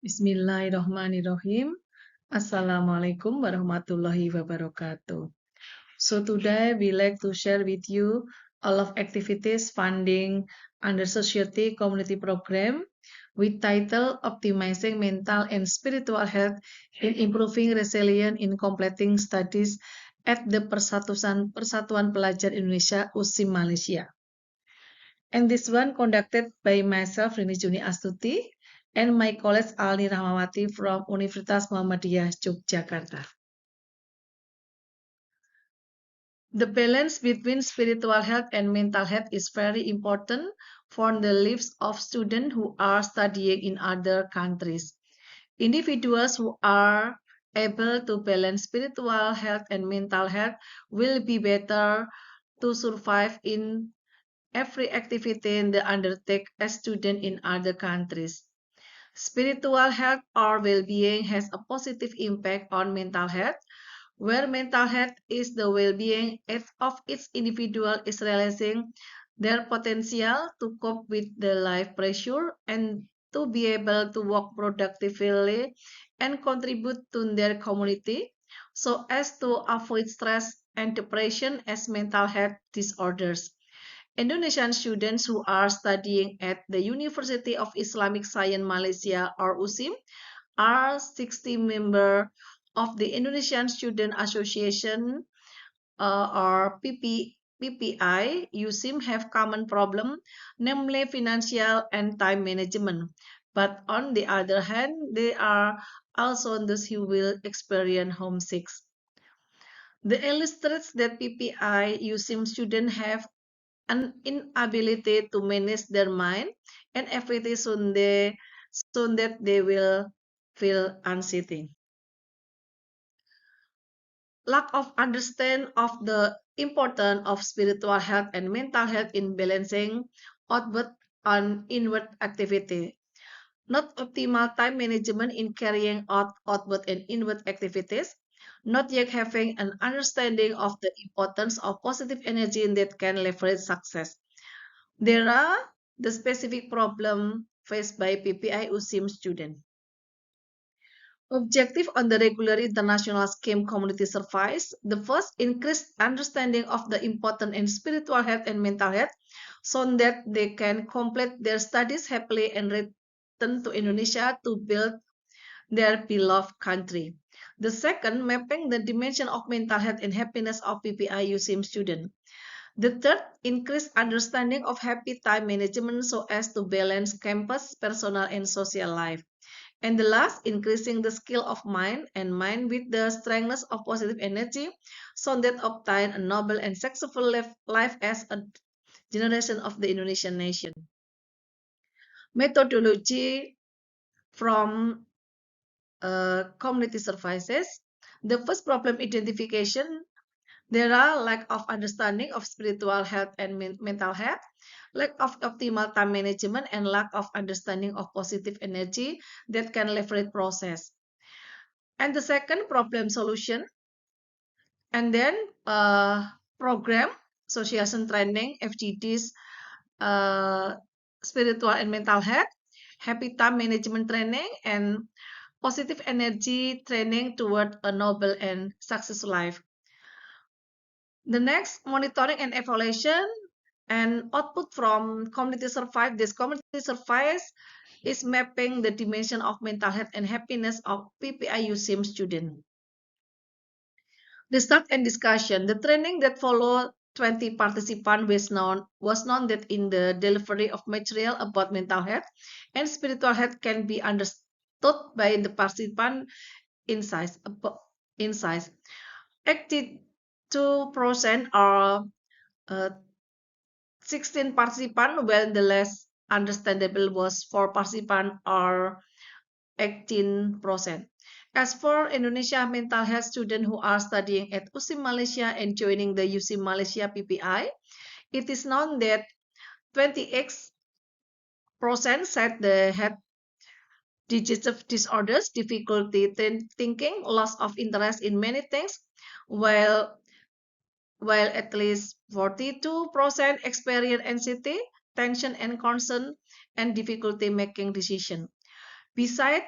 Bismillahirrahmanirrahim. Assalamualaikum warahmatullahi wabarakatuh. So today we like to share with you all of activities funding under Society Community Program with title Optimizing Mental and Spiritual Health in Improving Resilience in Completing Studies at the Persatuan Pelajar Indonesia USIM Malaysia. And this one conducted by myself, Rini Juni Astuti, and my colleague Alni Rahmawati from Universitas Muhammadiyah, Yogyakarta. The balance between spiritual health and mental health is very important for the lives of students who are studying in other countries. Individuals who are able to balance spiritual health and mental health will be better to survive in every activity they undertake as students in other countries. Spiritual health or well-being has a positive impact on mental health, where mental health is the well-being of each individual is realizing their potential to cope with the life pressure and to be able to work productively and contribute to their community so as to avoid stress and depression as mental health disorders. Indonesian students who are studying at the University of Islamic Science Malaysia or USIM are 60 members of the Indonesian Student Association or PPI. USIM have common problem, namely financial and time management. But on the other hand, they are also those who will experience homesick. The illustrates that PPI USIM students have an inability to manage their mind and everything soon that they will feel anxiety. Lack of understanding of the importance of spiritual health and mental health in balancing outward and inward activity. Not optimal time management in carrying out outward and inward activities, not yet having an understanding of the importance of positive energy that can leverage success. There are the specific problem faced by PPI USIM students. Objective on the regular international scheme community surveys. The first, increased understanding of the importance in spiritual health and mental health so that they can complete their studies happily and return to Indonesia to build their beloved country. The second, mapping the dimension of mental health and happiness of PPI USIM students. The third, increased understanding of happy time management so as to balance campus, personal, and social life. And the last, increasing the skill of mind and mind with the strength of positive energy so that obtain a noble and successful life as a generation of the Indonesian nation. Methodology from community services. The first problem identification. There are lack of understanding of spiritual health and mental health, lack of optimal time management, and lack of understanding of positive energy that can leverage process. And the second problem solution, and then program, association training, FGDs, spiritual and mental health, happy time management training, and positive energy training toward a noble and successful life. The next, monitoring and evaluation and output from community survey. This community surveys is mapping the dimension of mental health and happiness of PPI USIM student. Result and discussion. The training that followed 20 participants was known that in the delivery of material about mental health and spiritual health can be understood by the participant insights. 82% or 16 participants, while the less understandable was 4 participants or 18%. As for Indonesia mental health students who are studying at USIM Malaysia and joining the USIM Malaysia PPI, it is known that 28% said they had digestive disorders, difficulty thinking, loss of interest in many things, while at least 42% experience anxiety, tension and concern, and difficulty making decisions. Besides,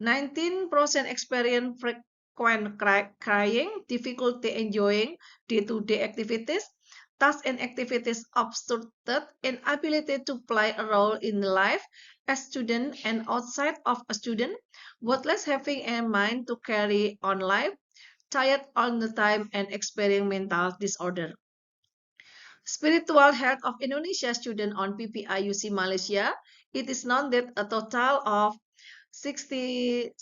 19% experience frequent crying, difficulty enjoying day-to-day activities, tasks and activities obstructed, inability to play a role in life as student and outside of a student, worthless having a mind to carry on life, tired all the time and experiencing mental disorder. Spiritual Health of Indonesia student on PPIUC Malaysia, it is known that a total of 66%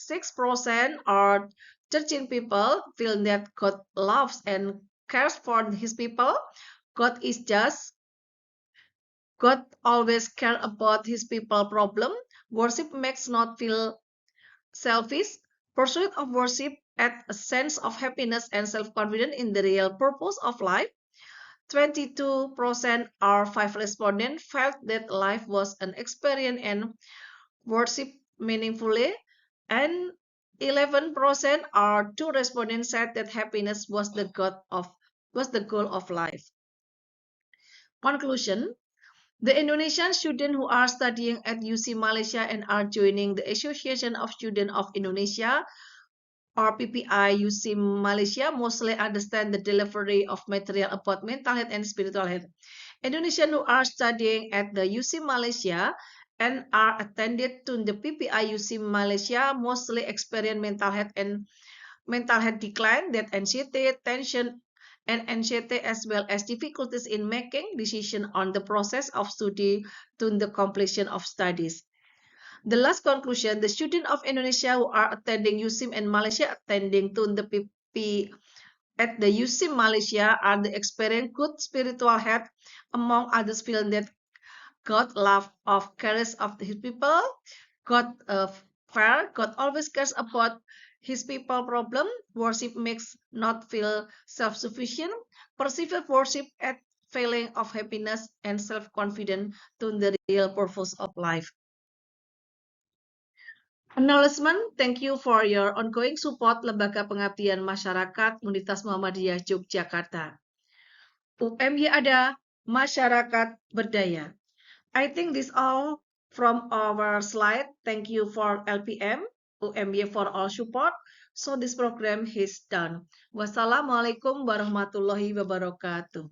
or 13 people feel that God loves and cares for his people. God is just. God always care about his people problem. Worship makes not feel selfish. Pursuit of worship adds a sense of happiness and self-confidence in the real purpose of life. 22% or 5 respondents felt that life was an experience and worship meaningfully, and 11% or 2 respondents said that happiness was the goal of life. Conclusion: the Indonesian students who are studying at UC Malaysia and are joining the Association of Students of Indonesia or PPI UC Malaysia mostly understand the delivery of material about mental health and spiritual health. Indonesians who are studying at the UC Malaysia and are attended to the PPI UC Malaysia mostly experience mental health decline, that anxiety, tension, and anxiety as well as difficulties in making decisions on the process of study to the completion of studies. The last conclusion, the students of Indonesia who are attending USIM and Malaysia attending to the PP at the USIM Malaysia are the experience good spiritual health, among others feel that God love of cares of his people, God fair, God always cares about his people problem, worship makes not feel self-sufficient, persevere worship at feeling of happiness and self-confidence to the real purpose of life. Acknowledgement, thank you for your ongoing support Lembaga Pengabdian Masyarakat Universitas Muhammadiyah Yogyakarta. UMY ada, masyarakat berdaya. I think this all from our slide. Thank you for LPM, UMY for all support. So this program is done. Wassalamualaikum warahmatullahi wabarakatuh.